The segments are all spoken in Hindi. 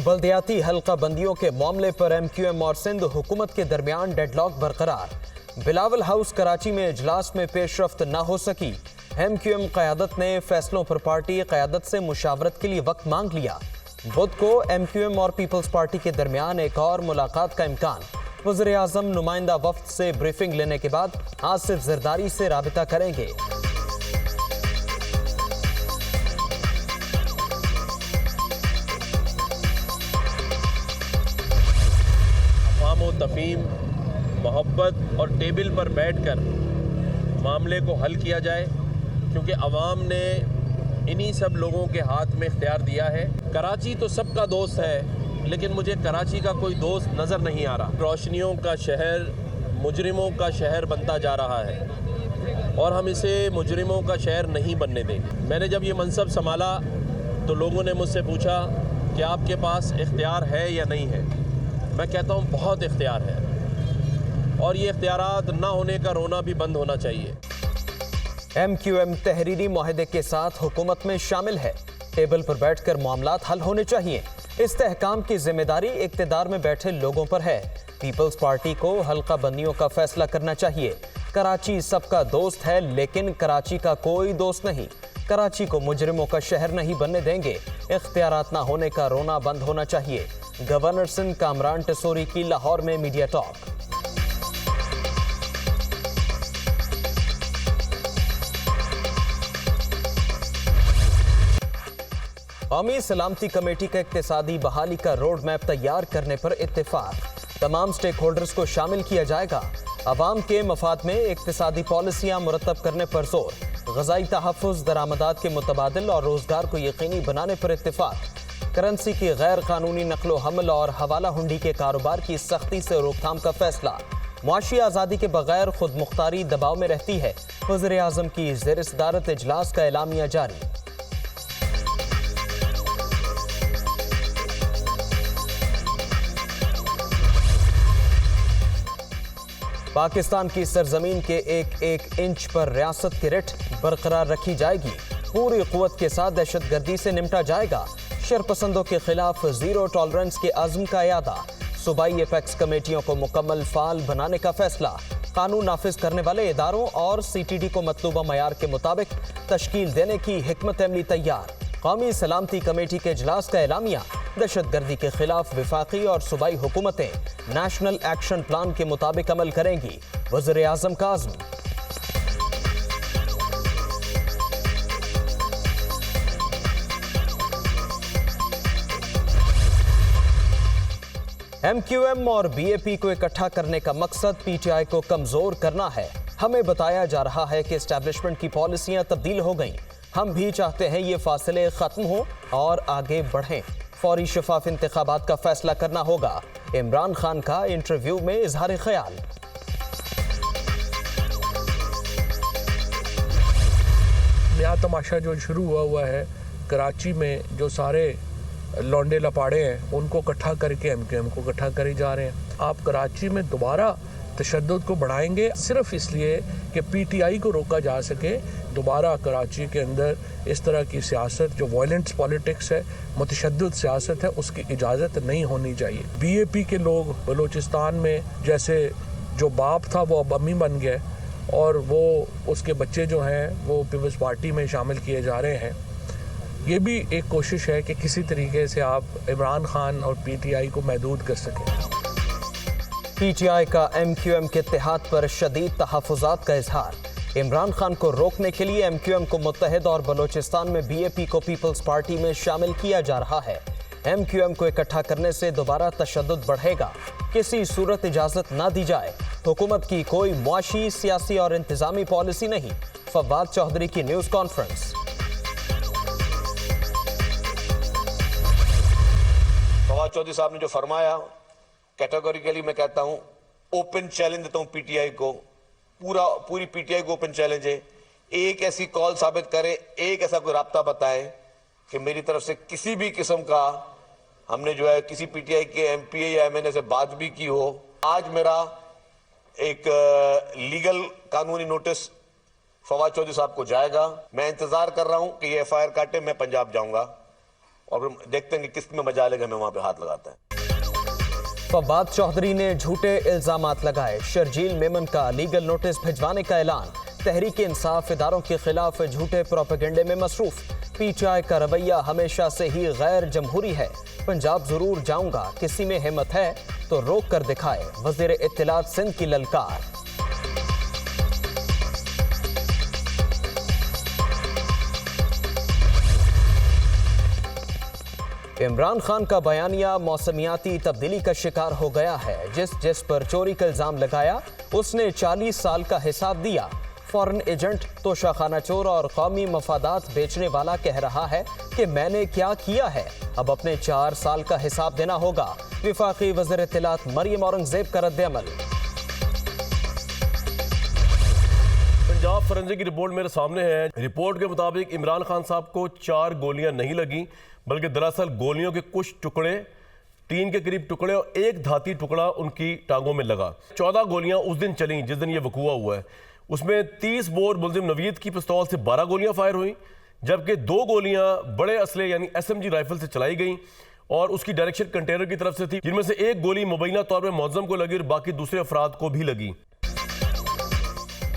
बल्दियाती हल्का बंदियों के मामले पर एमक्यूएम और सिंध हुकूमत के दरमियान डेडलॉक बरकरार। बिलावल हाउस कराची में इजलास में पेशरफ्त न हो सकी। एमक्यूएम क़यादत ने फैसलों पर पार्टी क़यादत से मुशावरत के लिए वक्त मांग लिया। बुध को एमक्यूएम और पीपल्स पार्टी के दरमियान एक और मुलाकात का इम्कान। वज़ीर-ए-आज़म नुमाइंदा वफ्द से ब्रीफिंग लेने के बाद आसिफ ज़रदारी से राबिता करेंगे। तफहीम, मोहब्बत और टेबल पर बैठकर मामले को हल किया जाए, क्योंकि अवाम ने इन्हीं सब लोगों के हाथ में इख्तियार दिया है। कराची तो सबका दोस्त है, लेकिन मुझे कराची का कोई दोस्त नज़र नहीं आ रहा। रोशनियों का शहर मुजरिमों का शहर बनता जा रहा है और हम इसे मुजरिमों का शहर नहीं बनने देंगे। मैंने जब ये मनसब संभाला तो लोगों ने मुझसे पूछा कि आपके पास इख्तियार है या नहीं है। मैं कहता हूँ बहुत इख्तियार है और ये इख्तियारात ना होने का रोना भी बंद होना चाहिए। एमक्यूएम तहरीरी मुआहदे के साथ हुकूमत में शामिल है। टेबल पर बैठकर मामलात हल होने चाहिए। इस्तेहकाम की जिम्मेदारी इक्तिदार में बैठे लोगों पर है। पीपल्स पार्टी को हल्का बंदियों का फैसला करना चाहिए। कराची सबका दोस्त है, लेकिन कराची का कोई दोस्त नहीं। कराची को मुजरिमों का शहर नहीं बनने देंगे। इख्तियारात ना होने का रोना बंद होना चाहिए। गवर्नर सिंध कामरान टिसोरी की लाहौर में मीडिया टॉक। कौमी सलामती कमेटी का इक्तिसादी बहाली का रोड मैप तैयार करने पर इत्तेफाक। तमाम स्टेक होल्डर्स को शामिल किया जाएगा। अवाम के मफाद में इक्तिसादी पॉलिसियां मुरतब करने पर जोर। ग़ज़ाई तहफ़्फ़ुज़, दरामदात के मुतबादिल और रोजगार को यकीनी बनाने पर इत्तेफाक। करेंसी की गैर कानूनी नकलो हमल और हवाला हुंडी के कारोबार की सख्ती से रोकथाम का फैसला। मुआशी आज़ादी के बगैर खुद मुख्तारी दबाव में रहती है। वज़ीर-ए-आज़म की ज़ेर सदारत इजलास का एलामिया जारी। पाकिस्तान की सरजमीन के एक एक इंच पर रियासत की रिट बरकरार रखी जाएगी। पूरी कुव्वत के साथ दहशतगर्दी से निपटा जाएगा। शरपसंदों के खिलाफ जीरो टॉलरेंस के अज़्म का यादा। सूबाई एपेक्स कमेटियों को मुकम्मल फाल बनाने का फैसला। कानून नाफिज करने वाले इदारों और CTD को मतलूबा मयार के मुताबिक तश्कील देने की हिकमत अमली तैयार। कौमी सलामती कमेटी के इजलास का एलामिया। दहशतगर्दी के खिलाफ विफाकी और सूबाई हुकूमतें नेशनल एक्शन प्लान के मुताबिक अमल करेंगी। वज़ीर-ए-आज़म का अज़्म। MQM और BAP को इकट्ठा करने का मकसद PTI को कमजोर करना है। हमें बताया जा रहा है कि एस्टैब्लिशमेंट की पॉलिसियां तब्दील हो गईं। हम भी चाहते हैं ये फासले खत्म हो और आगे बढ़ें। फौरी शफाफ इंतखाबात का फैसला करना होगा। इमरान खान का इंटरव्यू में इजहार ख्याल। नया तमाशा जो शुरू हुआ है कराची में, जो सारे लौंडे लपाड़े हैं उनको इकट्ठा करके MQM को इकट्ठा करे जा रहे हैं। आप कराची में दोबारा तशद्दुद को बढ़ाएंगे सिर्फ इसलिए कि PTI को रोका जा सके। दोबारा कराची के अंदर इस तरह की सियासत जो वायलेंस पॉलिटिक्स है, मुतशद्दिद सियासत है, उसकी इजाज़त नहीं होनी चाहिए। BAP के लोग बलूचिस्तान में जैसे जो बाप था वो अब अम्मी बन गए और वो उसके बच्चे जो हैं वो पीपल्स पार्टी में शामिल किए जा रहे हैं। ये भी एक कोशिश है कि किसी तरीके से आप इमरान खान और PTI को महदूद कर सकें। PTI का MQM के इत्तेहाद पर शदीद तहफ़्फ़ुज़ात का इजहार। इमरान खान को रोकने के लिए MQM को मुत्तहिद और बलूचिस्तान में BAP को पीपल्स पार्टी में शामिल किया जा रहा है। MQM को इकट्ठा करने से दोबारा तशद्दुद बढ़ेगा। किसी सूरत इजाज़त ना दी जाए। हुकूमत की कोई मुआशी, सियासी और इंतज़ामी पॉलिसी नहीं। फवाद चौधरी की न्यूज़ कॉन्फ्रेंस। फवाद चौधरी साहब ने जो फरमाया, कैटेगोरिकली मैं कहता हूं, ओपन चैलेंज देता हूं PTI को। पूरी PTI को ओपन चैलेंज है। एक ऐसी कॉल साबित करे, एक ऐसा कोई राब्ता बताए कि मेरी तरफ से किसी भी किस्म का हमने जो है किसी PTI के MPA या MNA से बात भी की हो। आज मेरा एक लीगल कानूनी नोटिस फवाद चौधरी साहब को जाएगा। मैं इंतजार कर रहा हूं कि ये FIR काटे, मैं पंजाब जाऊंगा और फिर देखते हैं कि किस में मजा लेगा हमें वहां पे हाथ लगाता है। फवाद चौधरी ने झूठे इल्जामात लगाए, शर्जील मेमन का लीगल नोटिस भिजवाने का ऐलान। तहरीक इंसाफ इदारों के खिलाफ झूठे प्रोपेगेंडे में मसरूफ। पीटीआई का रवैया हमेशा से ही गैर जमहूरी है। पंजाब जरूर जाऊंगा, किसी में हिम्मत है तो रोक कर दिखाए, वजीर इत्तलात सिंध की ललकार। इमरान खान का बयानिया मौसमियाती तब्दीली का शिकार हो गया है। जिस पर चोरी का इल्जाम लगाया उसने 40 साल का हिसाब दिया। फॉरेन एजेंट, तोशाखाना चोर और कौमी मफादात बेचने वाला कह रहा है कि मैंने क्या किया है, अब अपने 4 साल का हिसाब देना होगा। विफाकी वज़ीर इत्तलात मरियम औरंगजेब का रद्द-ए-अमल। पंजाब फोरेंसिक की रिपोर्ट मेरे सामने है। रिपोर्ट के मुताबिक इमरान खान साहब को 4 गोलियां नहीं लगी, बल्कि दरअसल गोलियों के कुछ टुकड़े, 3 के करीब टुकड़े और एक धाती टुकड़ा उनकी टांगों में लगा। 14 गोलियां उस दिन चली जिस दिन ये वकूआ हुआ है। उसमें 30 बोर मुल्जिम नवीद की पिस्तौल से 12 गोलियां फायर हुई, जबकि 2 गोलियां बड़े असले यानी SMG राइफल से चलाई गई और उसकी डायरेक्शन कंटेनर की तरफ से थी, जिनमें से एक गोली मुबैना तौर पर मौज़म को लगी और बाकी दूसरे अफराद को भी लगी।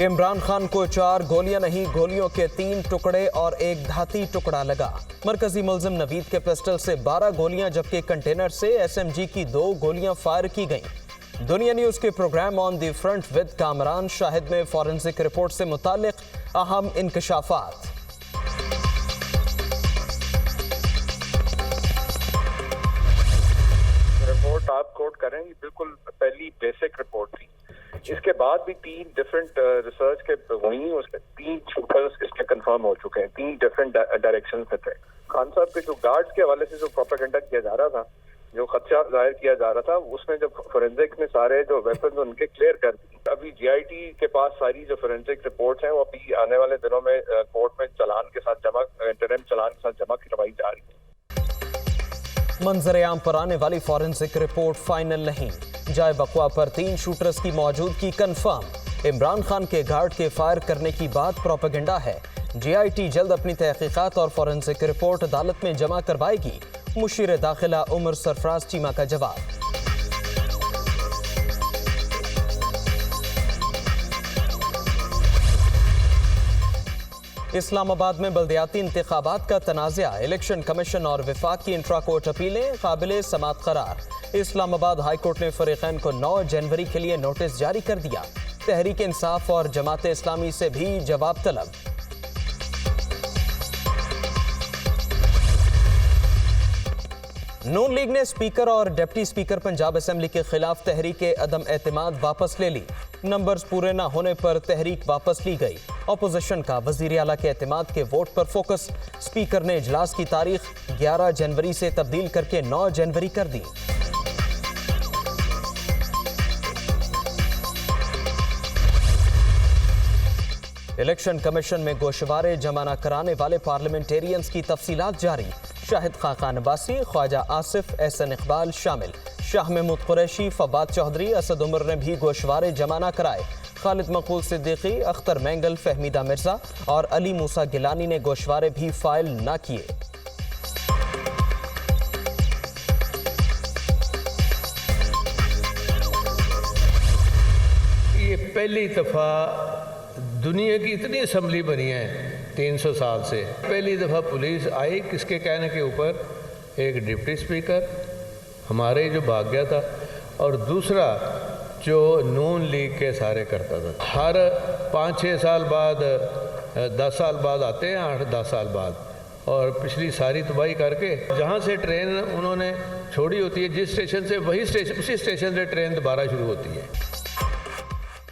इमरान खान को 4 गोलियां नहीं, गोलियों के 3 टुकड़े और एक धाती टुकड़ा लगा। मरकजी मुल्जिम नवीद के पिस्टल से 12 गोलियां, जबकि कंटेनर से SMG की 2 गोलियां फायर की गईं। दुनिया न्यूज के programme on the front with Kamran Shahid में फॉरेंसिक रिपोर्ट से मुतालिक अहम इंकशाफात। रिपोर्ट आप कोट करें, बिल्कुल पहली बेसिक रिपोर्ट थी। इसके बाद भी 3 डिफरेंट रिसर्च के हुई, उसमें 3 शूटर्स इसके कंफर्म हो चुके हैं, 3 डिफरेंट डायरेक्शन में थे। खान साहब के जो गार्ड्स के हवाले से जो प्रोपेगेंडा किया जा रहा था, जो खदशा जाहिर किया जा रहा था, उसमें जब फोरेंसिक ने सारे जो वेपन्स उनके क्लियर कर दी। अभी GIT के पास सारी जो फोरेंसिक रिपोर्ट्स हैं वो अभी आने वाले दिनों में कोर्ट में चालान के साथ जमा, इंटरिम चालान के साथ जमा करवाई जा रही है। मंजर आम पर आने वाली फॉरेंसिक रिपोर्ट फाइनल नहीं। जाए बकवा पर 3 शूटर्स की मौजूदगी कंफर्म। इमरान खान के गार्ड के फायर करने की बात प्रोपेगेंडा है। GIT जल्द अपनी तहकीकात और फॉरेंसिक रिपोर्ट अदालत में जमा करवाएगी। मुशीर दाखिला उमर सरफराज चीमा का जवाब। इस्लामाबाद में बल्दियाती इंतखाबात का तनाज़ा, इलेक्शन कमीशन और विफाक की इंट्रा कोर्ट अपीलें काबिले समात करार। इस्लामाबाद हाई कोर्ट ने फरीकैन को 9 जनवरी के लिए नोटिस जारी कर दिया। तहरीक इंसाफ और जमात इस्लामी से भी जवाब तलब। नून लीग ने स्पीकर और डिप्टी स्पीकर पंजाब असेंबली के खिलाफ तहरीक अदम एतमाद वापस ले ली। नंबर्स पूरे न होने पर तहरीक वापस ली गई। अपोजिशन का वजीर आला के एतमाद के वोट पर फोकस। स्पीकर ने इजलास की तारीख 11 जनवरी से तब्दील करके 9 जनवरी कर दी। इलेक्शन कमीशन में गोशवारे जमा न कराने वाले पार्लियामेंटेरियंस की तफसीलात जारी। शाहिद खान अब्बासी, ख्वाजा आसिफ, एहसन इकबाल शामिल। शाह महमूद कुरैशी, फवाद चौधरी, असद उमर ने भी गोशवारे जमा न कराए। खालिद मकबूल सिद्दीकी, अख्तर मैंगल, फहमीदा मिर्जा और अली मूसा गिलानी ने गोशवारे भी फाइल न किए। ये पहली दफ़ा दुनिया की इतनी असम्बली बनी है 300 साल से, पहली दफ़ा पुलिस आई किसके कहने के ऊपर, एक डिप्टी स्पीकर हमारे जो भाग गया था और दूसरा जो नून लीग के सारे करता था। हर 5-6 साल बाद 10 साल बाद आते हैं, 8-10 साल बाद, और पिछली सारी तबाही करके जहाँ से ट्रेन उन्होंने छोड़ी होती है, जिस स्टेशन से वही स्टेशन, उसी स्टेशन से ट्रेन दोबारा शुरू होती है।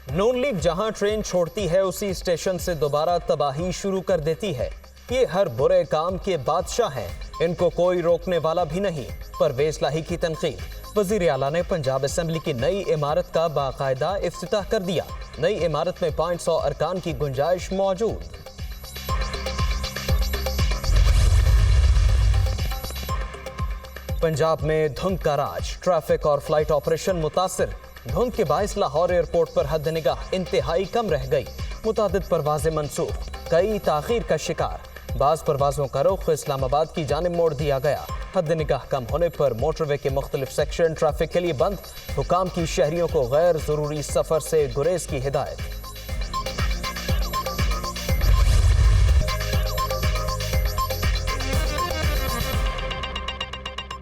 नून लीग जहां ट्रेन छोड़ती है उसी स्टेशन से दोबारा तबाही शुरू कर देती है। ये हर बुरे काम के बादशाह हैं, इनको कोई रोकने वाला भी नहीं। परवेज लाही की तनकीद। वजीर आला ने पंजाब असेंबली की नई इमारत का बाकायदा इफ्तिताह कर दिया। नई इमारत में 500 अरकान की गुंजाइश मौजूद। पंजाब में धुंध का राज, ट्रैफिक और फ्लाइट ऑपरेशन मुतासिर। धुंध के बायस लाहौर एयरपोर्ट पर हद निगाह इंतहाई कम रह गई। मुतादिद परवाजें मनसूख, कई ताखीर का शिकार। बाज़ परवाज़ों का रुख इस्लामाबाद की जानिब मोड़ दिया गया। हद निगाह कम होने पर मोटरवे के मुख्तलिफ सेक्शन ट्रैफिक के लिए बंद। हुकाम की शहरियों को गैर ज़रूरी सफ़र से गुरेज की हिदायत।